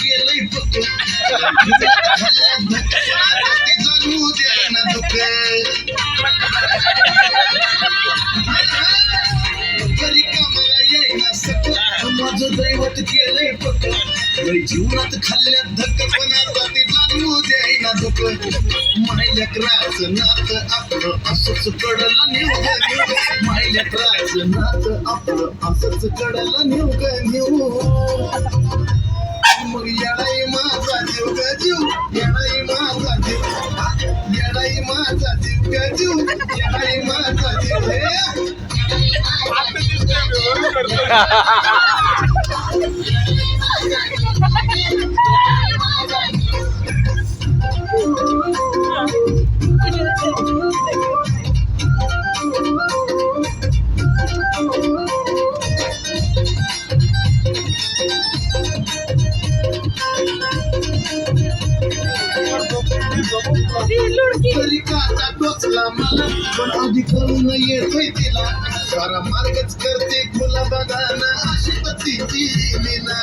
केलंय फक्त जाणू दे ना दुःख तरी कामाला येईना सक माझं दैवत केलंय फक्त जीवनात खाल्ल्या धक्क पण आता ते जाणू द्यायना दुःख मायलेकराचं नातं आपलं असंच कडला नेऊ ग नेऊ मायलेकराचं नातं आपलं असंच कडला नेऊ ग नेऊ मग येडाई माझा जीव ग जीव येडाई माझा जीव येडाई माझा जीव ग जीव येडाई माझा जीव तरी काटा टोचला मला पण आधी करून येतोय तिला सारा मार्गच करते खुला बघाना अशी तिची लीला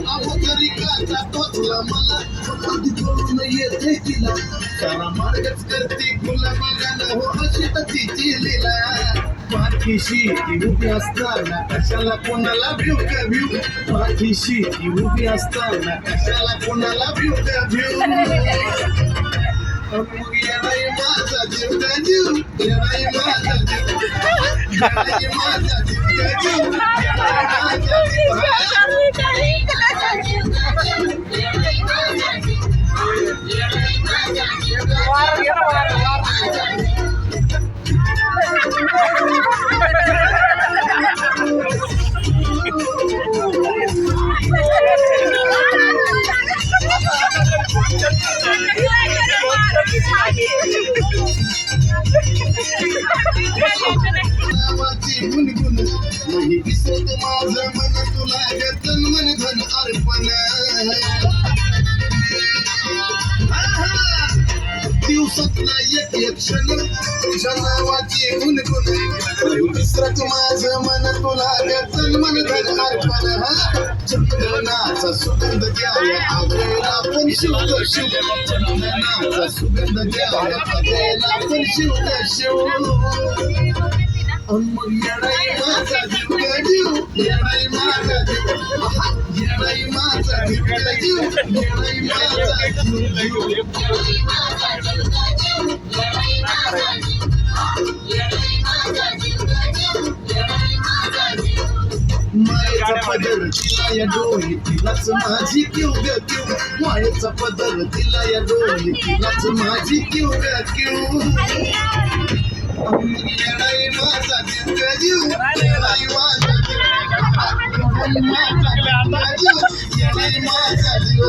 अहो तरी काटा टोचला मला पण आधी करून येतोय तिला सारा मार्गच करते खुला बघाना हो अशी तिची लीला पाठीशी ती उभी असताना कशाला कोणाला भिऊ ग भिऊ पाठीशी ती उभी असताना कशाला कोणाला भिऊ ग भिऊ मग येणाई माझा जीव ग जीव येणाई माझा जीव येणाई माझा जीव ग जीव येणाई माझा गुणगुण नाही विसरत माझं मन तुला तन मन धन अर्पण दिवसातला एक क्षण तुझ्या नावाची गुणगुण नाही विसरत माझं मन तुला तन मन धन अर्पण चंदनाचा सुगंध द्यावा आगेला पण शिव शिव चंदनाचा सुगंध द्यावा आगेला पण शिव शिव मग येणाई माझा जीव ग जीव येणाई माझा जीव येणाई माझा जीव ग जीव येणाई माझा मायेचा पदर तिला या डोळी तिलाच माझी किव ग किव मायेचा पदर तिला या डोळी तिलाच माझी किव ग किव येणाई माझा जीव ग जीव येणाई माझा जीव येणाई माझा जीव